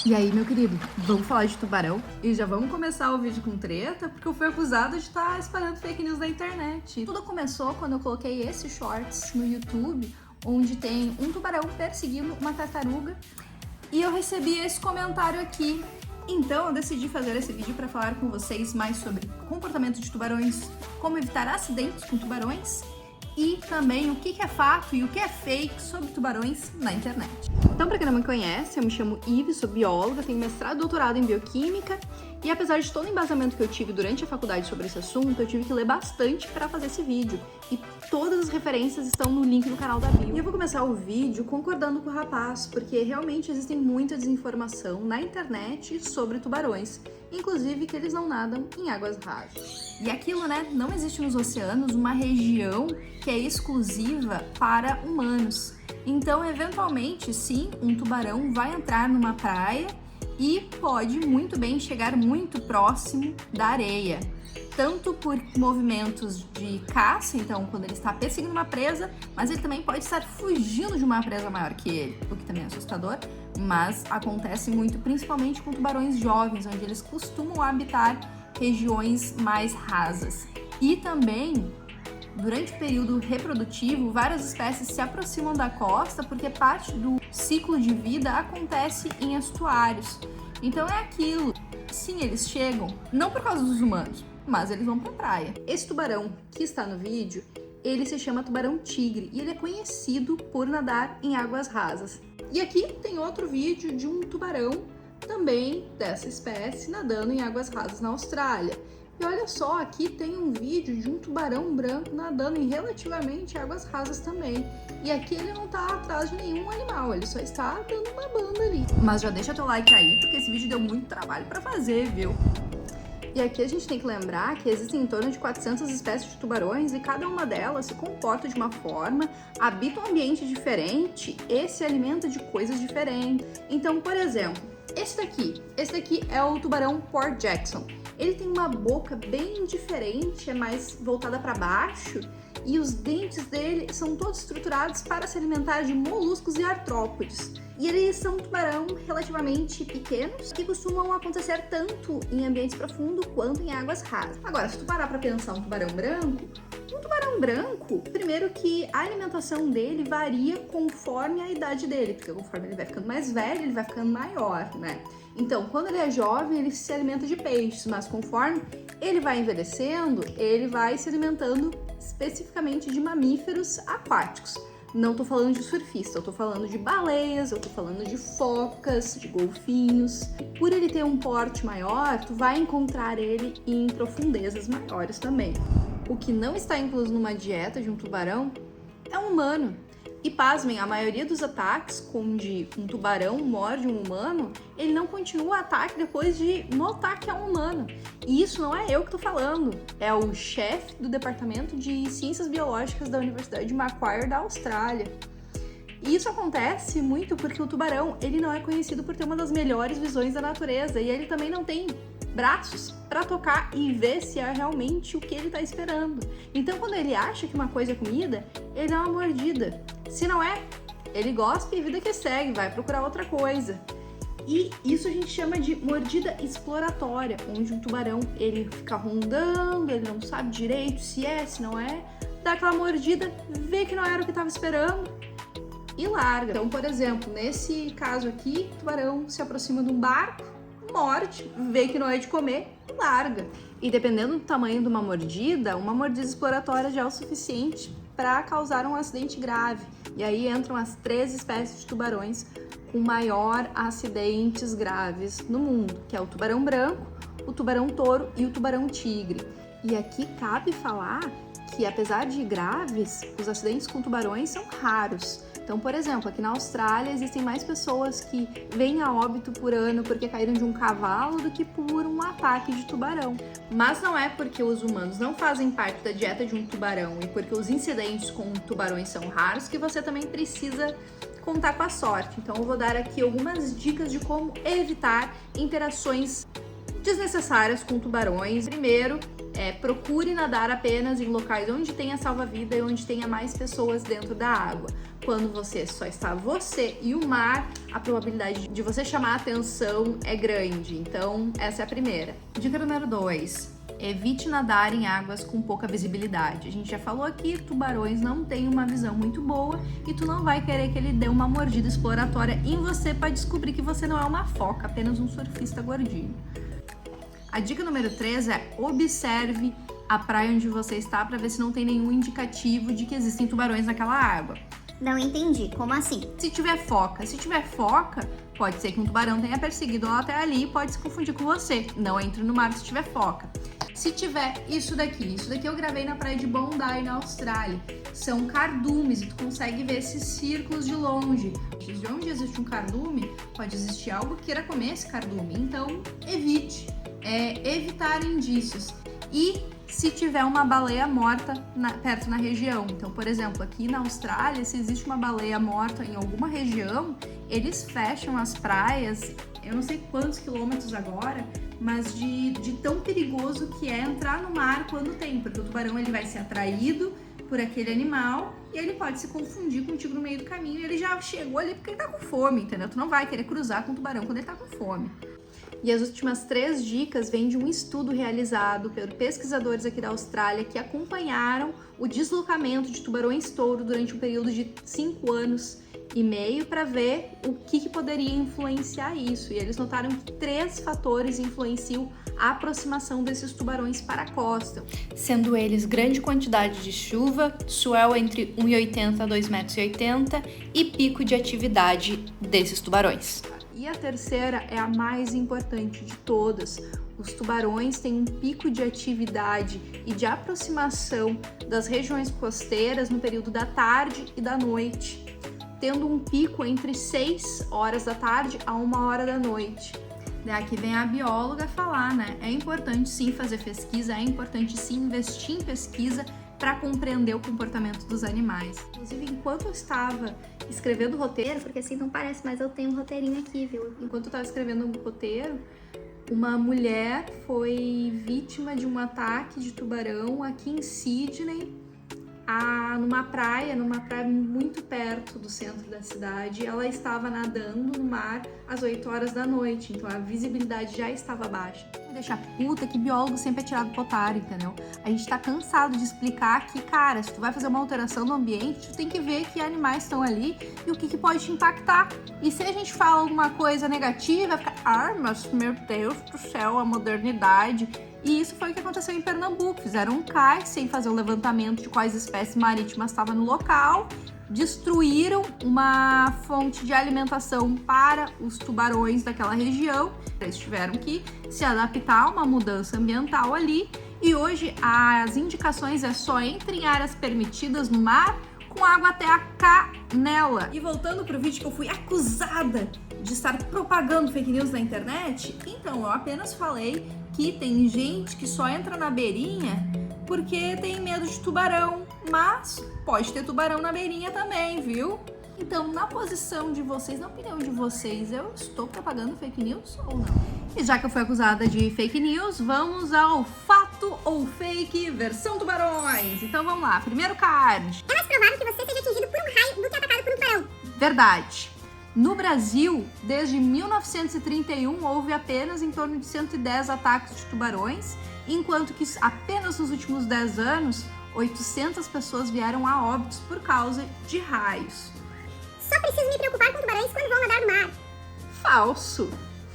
E aí, meu querido, vamos falar de tubarão? E já vamos começar o vídeo com treta, porque eu fui acusada de estar espalhando fake news na internet. Tudo começou quando eu coloquei esse shorts no YouTube, onde tem um tubarão perseguindo uma tartaruga, e eu recebi esse comentário aqui. Então eu decidi fazer esse vídeo para falar com vocês mais sobre comportamento de tubarões, como evitar acidentes com tubarões, e também o que é fato e o que é fake sobre tubarões na internet. Então, para quem não me conhece, eu me chamo Ive, sou bióloga, tenho mestrado e doutorado em bioquímica, e apesar de todo o embasamento que eu tive durante a faculdade sobre esse assunto, eu tive que ler bastante para fazer esse vídeo, e todas as referências estão no link do canal da bio. E eu vou começar o vídeo concordando com o rapaz, porque realmente existem muita desinformação na internet sobre tubarões, inclusive que eles não nadam em águas rasas. E aquilo, né, não existe nos oceanos uma região que é exclusiva para humanos. Então, eventualmente, sim, um tubarão vai entrar numa praia e pode muito bem chegar muito próximo da areia. Tanto por movimentos de caça, então quando ele está perseguindo uma presa, mas ele também pode estar fugindo de uma presa maior que ele, o que também é assustador, mas acontece muito principalmente com tubarões jovens, onde eles costumam habitar regiões mais rasas. E também, durante o período reprodutivo, várias espécies se aproximam da costa porque parte do ciclo de vida acontece em estuários. Então é aquilo, sim, eles chegam, não por causa dos humanos, mas eles vão pra praia. Esse tubarão que está no vídeo, ele se chama tubarão tigre e ele é conhecido por nadar em águas rasas. E aqui tem outro vídeo de um tubarão também dessa espécie nadando em águas rasas na Austrália. E olha só, aqui tem um vídeo de um tubarão branco nadando em relativamente águas rasas também. E aqui ele não tá atrás de nenhum animal, ele só está dando uma banda ali. Mas já deixa teu like aí, porque esse vídeo deu muito trabalho pra fazer, viu? E aqui a gente tem que lembrar que existem em torno de 400 espécies de tubarões e cada uma delas se comporta de uma forma, habita um ambiente diferente e se alimenta de coisas diferentes. Então, por exemplo, esse daqui é o tubarão Port Jackson. Ele tem uma boca bem diferente, é mais voltada para baixo, e os dentes dele são todos estruturados para se alimentar de moluscos e artrópodes. E eles são tubarão relativamente pequenos, que costumam acontecer tanto em ambientes profundos quanto em águas rasas. Agora, se tu parar para pensar um tubarão branco, primeiro que a alimentação dele varia conforme a idade dele, porque conforme ele vai ficando mais velho, ele vai ficando maior, né? Então, quando ele é jovem, ele se alimenta de peixes, mas conforme ele vai envelhecendo, ele vai se alimentando especificamente de mamíferos aquáticos. Não tô falando de surfista, eu tô falando de baleias, eu tô falando de focas, de golfinhos. Por ele ter um porte maior, tu vai encontrar ele em profundezas maiores também. O que não está incluso numa dieta de um tubarão é um humano. E pasmem, a maioria dos ataques, onde um tubarão morde um humano, ele não continua o ataque depois de notar que é um humano. E isso não é eu que tô falando, é o chefe do Departamento de Ciências Biológicas da Universidade de Macquarie da Austrália. E isso acontece muito porque o tubarão, ele não é conhecido por ter uma das melhores visões da natureza e ele também não tem braços para tocar e ver se é realmente o que ele está esperando. Então, quando ele acha que uma coisa é comida, ele dá uma mordida. Se não é, ele gospe e vida que segue, vai procurar outra coisa. E isso a gente chama de mordida exploratória, onde um tubarão ele fica rondando, ele não sabe direito se é, se não é, dá aquela mordida, vê que não era o que estava esperando e larga. Então, por exemplo, nesse caso aqui, o tubarão se aproxima de um barco, morde, vê que não é de comer, larga. E dependendo do tamanho de uma mordida exploratória já é o suficiente para causar um acidente grave. E aí entram as 3 espécies de tubarões com maior acidentes graves no mundo, que é o tubarão branco, o tubarão touro e o tubarão tigre. E aqui cabe falar que, apesar de graves, os acidentes com tubarões são raros. Então, por exemplo, aqui na Austrália existem mais pessoas que vêm a óbito por ano porque caíram de um cavalo do que por um ataque de tubarão. Mas não é porque os humanos não fazem parte da dieta de um tubarão e porque os incidentes com tubarões são raros que você também precisa contar com a sorte. Então eu vou dar aqui algumas dicas de como evitar interações desnecessárias com tubarões. Primeiro, Procure nadar apenas em locais onde tenha salva-vida e onde tenha mais pessoas dentro da água. Quando você só está você e o mar, a probabilidade de você chamar a atenção é grande. Então, essa é a primeira. Dica número 2. Evite nadar em águas com pouca visibilidade. A gente já falou aqui, tubarões não têm uma visão muito boa e tu não vai querer que ele dê uma mordida exploratória em você para descobrir que você não é uma foca, apenas um surfista gordinho. A dica número 3 é observe a praia onde você está para ver se não tem nenhum indicativo de que existem tubarões naquela água. Não entendi, como assim? Se tiver foca, pode ser que um tubarão tenha perseguido ela até ali e pode se confundir com você. Não entre no mar se tiver foca. Se tiver isso daqui eu gravei na praia de Bondi, na Austrália. São cardumes e tu consegue ver esses círculos de longe. De onde existe um cardume, pode existir algo que queira comer esse cardume. Então, evite. Evitar indícios. E se tiver uma baleia morta perto na região. Então, por exemplo, aqui na Austrália, se existe uma baleia morta em alguma região, eles fecham as praias, eu não sei quantos quilômetros agora, mas de tão perigoso que é entrar no mar quando tem, porque o tubarão ele vai ser atraído por aquele animal e ele pode se confundir contigo no meio do caminho e ele já chegou ali porque ele tá com fome, entendeu? Tu não vai querer cruzar com o tubarão quando ele tá com fome. E as últimas 3 dicas vêm de um estudo realizado por pesquisadores aqui da Austrália que acompanharam o deslocamento de tubarões-touro durante um período de 5 anos e meio para ver o que poderia influenciar isso. E eles notaram que 3 fatores influenciam a aproximação desses tubarões para a costa, sendo eles grande quantidade de chuva, swell entre 1,80 a 2,80 m e pico de atividade desses tubarões. E a terceira é a mais importante de todas. Os tubarões têm um pico de atividade e de aproximação das regiões costeiras no período da tarde e da noite, tendo um pico entre 6 horas da tarde a 1 hora da noite. Daqui vem a bióloga falar, né? É importante sim fazer pesquisa, é importante sim investir em pesquisa para compreender o comportamento dos animais. Inclusive, enquanto eu estava escrevendo o roteiro, porque assim não parece, mas eu tenho um roteirinho aqui, viu? Enquanto eu estava escrevendo o roteiro, uma mulher foi vítima de um ataque de tubarão aqui em Sydney, numa praia muito perto do centro da cidade. Ela estava nadando no mar às 8 horas da noite, então a visibilidade já estava baixa. Me deixa puta que biólogo sempre é tirado pro otário, entendeu? A gente tá cansado de explicar que, cara, se tu vai fazer uma alteração no ambiente, tu tem que ver que animais estão ali e o que pode te impactar. E se a gente fala alguma coisa negativa, fica, mas meu Deus do céu, a modernidade. E isso foi o que aconteceu em Pernambuco. Fizeram um cais sem fazer um levantamento de quais espécies marítimas estavam no local, destruíram uma fonte de alimentação para os tubarões daquela região. Eles tiveram que se adaptar a uma mudança ambiental ali e hoje as indicações é só entre em áreas permitidas no mar com água até a canela. E voltando pro vídeo que eu fui acusada de estar propagando fake news na internet, então eu apenas falei que tem gente que só entra na beirinha porque tem medo de tubarão, mas pode ter tubarão na beirinha também, viu? Então, na posição de vocês, na opinião de vocês, eu estou propagando fake news ou não? E já que eu fui acusada de fake news, vamos ao fato ou fake versão tubarões. Então vamos lá, primeiro card. É mais provável que você seja atingido por um raio do que atacado por um tubarão. Verdade. No Brasil, desde 1931, houve apenas em torno de 110 ataques de tubarões, enquanto que apenas nos últimos 10 anos, 800 pessoas vieram a óbitos por causa de raios. Só preciso me preocupar com tubarões quando vou nadar no mar. Falso.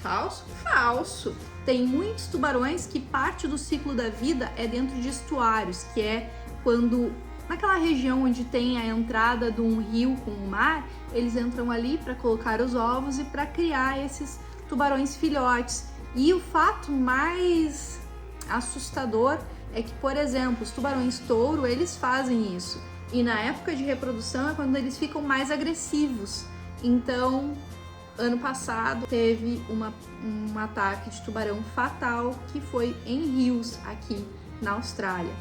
Falso? Falso. Tem muitos tubarões que parte do ciclo da vida é dentro de estuários, que é quando naquela região onde tem a entrada de um rio com o mar, eles entram ali para colocar os ovos e para criar esses tubarões filhotes. E o fato mais assustador é que, por exemplo, os tubarões-touro, eles fazem isso. E na época de reprodução é quando eles ficam mais agressivos. Então, ano passado teve um ataque de tubarão fatal que foi em rios aqui na Austrália.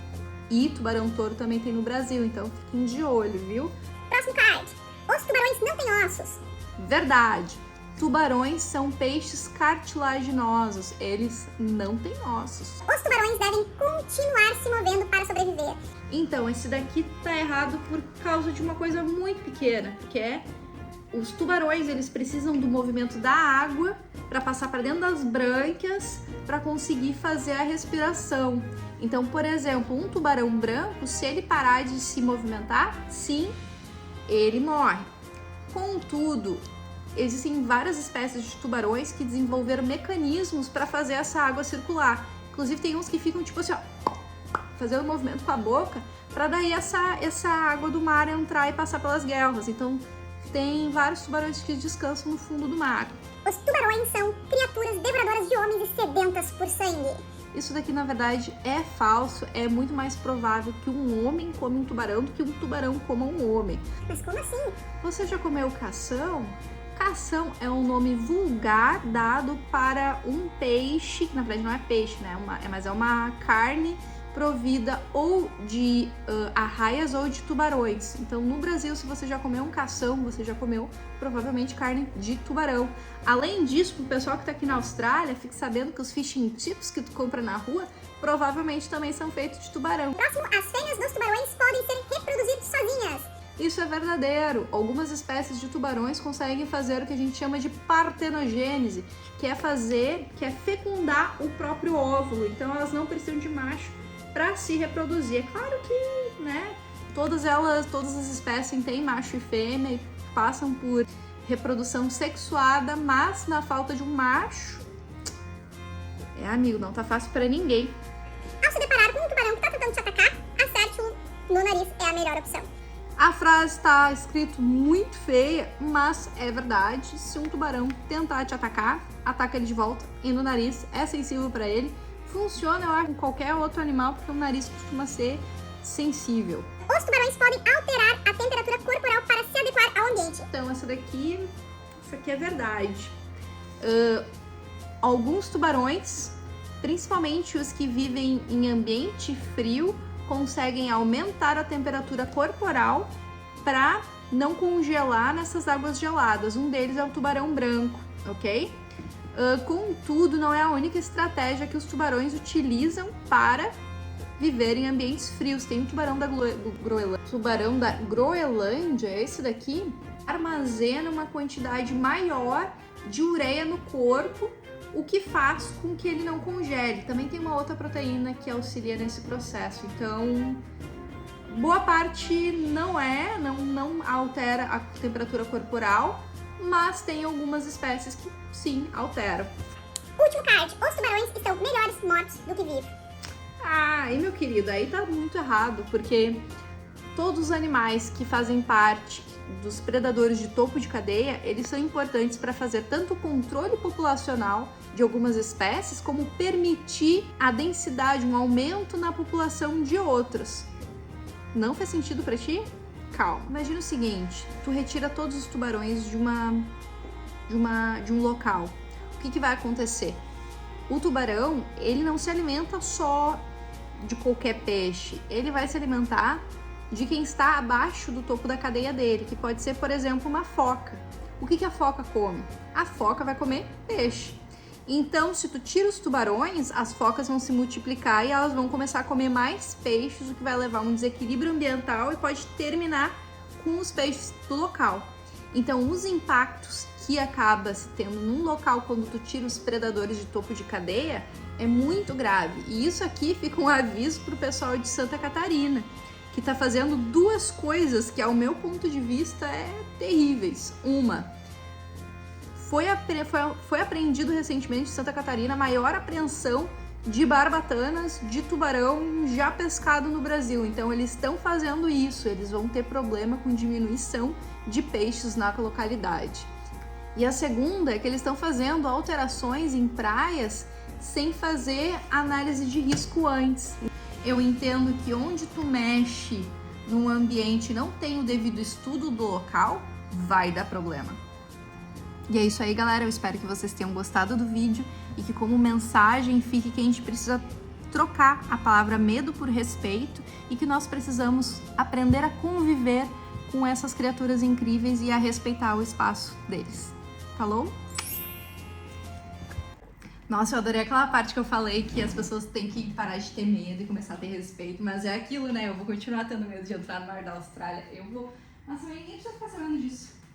E tubarão-touro também tem no Brasil, então fiquem de olho, viu? Próximo card. Os tubarões não têm ossos. Verdade. Tubarões são peixes cartilaginosos, eles não têm ossos. Os tubarões devem continuar se movendo para sobreviver. Então, esse daqui tá errado por causa de uma coisa muito pequena, que é os tubarões, eles precisam do movimento da água para passar para dentro das brânquias para conseguir fazer a respiração. Então, por exemplo, um tubarão branco, se ele parar de se movimentar, sim, ele morre. Contudo, existem várias espécies de tubarões que desenvolveram mecanismos para fazer essa água circular. Inclusive, tem uns que ficam tipo assim, ó, fazendo um movimento com a boca para daí essa água do mar entrar e passar pelas guelras. Então, tem vários tubarões que descansam no fundo do mar. Os tubarões são criaturas devoradoras de homens e sedentas por sangue. Isso daqui, na verdade, é falso. É muito mais provável que um homem come um tubarão do que um tubarão coma um homem. Mas como assim? Você já comeu cação? Cação é um nome vulgar dado para um peixe, que na verdade não é peixe, né? Mas é uma carne provida ou de arraias ou de tubarões. Então, no Brasil, se você já comeu um cação, você já comeu provavelmente carne de tubarão. Além disso, pro pessoal que tá aqui na Austrália, fique sabendo que os fish and chips que tu compra na rua provavelmente também são feitos de tubarão. Próximo, as fêmeas dos tubarões podem ser reproduzidas sozinhas. Isso é verdadeiro. Algumas espécies de tubarões conseguem fazer o que a gente chama de partenogênese, que é fecundar o próprio óvulo. Então, elas não precisam de macho para se reproduzir. É claro que, né, todas as espécies têm macho e fêmea e passam por reprodução sexuada, mas na falta de um macho, amigo, não tá fácil para ninguém. Ao se deparar com um tubarão que tá tentando te atacar, acerte-o no nariz, é a melhor opção. A frase está escrito muito feia, mas é verdade. Se um tubarão tentar te atacar, ataca ele de volta e no nariz, é sensível para ele. Funciona, eu acho, com qualquer outro animal, porque o nariz costuma ser sensível. Os tubarões podem alterar a temperatura corporal para se adequar ao ambiente. Então, isso aqui é verdade. Alguns tubarões, principalmente os que vivem em ambiente frio, conseguem aumentar a temperatura corporal para não congelar nessas águas geladas. Um deles é o tubarão branco, ok? Contudo, não é a única estratégia que os tubarões utilizam para viver em ambientes frios. Tem um tubarão da Groenlândia, esse daqui, armazena uma quantidade maior de ureia no corpo, o que faz com que ele não congele. Também tem uma outra proteína que auxilia nesse processo. Então, boa parte não altera a temperatura corporal, mas tem algumas espécies que sim alteram. Último card, os tubarões estão melhores mortos do que vivos. E meu querido, aí tá muito errado, porque todos os animais que fazem parte dos predadores de topo de cadeia, eles são importantes para fazer tanto o controle populacional de algumas espécies, como permitir a densidade, um aumento na população de outras. Não faz sentido para ti? Calma. Imagina o seguinte, tu retira todos os tubarões de um local. O que vai acontecer? O tubarão, ele não se alimenta só de qualquer peixe, ele vai se alimentar de quem está abaixo do topo da cadeia dele, que pode ser, por exemplo, uma foca. O que a foca come? A foca vai comer peixe. Então, se tu tira os tubarões, as focas vão se multiplicar e elas vão começar a comer mais peixes, o que vai levar a um desequilíbrio ambiental e pode terminar com os peixes do local. Então, os impactos que acaba se tendo num local quando tu tira os predadores de topo de cadeia é muito grave. E isso aqui fica um aviso pro pessoal de Santa Catarina, que tá fazendo duas coisas que, ao meu ponto de vista, terríveis. Uma, foi apreendido recentemente em Santa Catarina a maior apreensão de barbatanas de tubarão já pescado no Brasil. Então, eles estão fazendo isso, eles vão ter problema com diminuição de peixes na localidade. E a segunda é que eles estão fazendo alterações em praias sem fazer análise de risco antes. Eu entendo que onde tu mexe num ambiente e não tem o devido estudo do local, vai dar problema. E é isso aí, galera. Eu espero que vocês tenham gostado do vídeo e que, como mensagem, fique que a gente precisa trocar a palavra medo por respeito e que nós precisamos aprender a conviver com essas criaturas incríveis e a respeitar o espaço deles. Falou? Nossa, eu adorei aquela parte que eu falei que as pessoas têm que parar de ter medo e começar a ter respeito, mas é aquilo, né? Eu vou continuar tendo medo de entrar no mar da Austrália. Eu vou... Nossa, mas ninguém precisa ficar sabendo disso.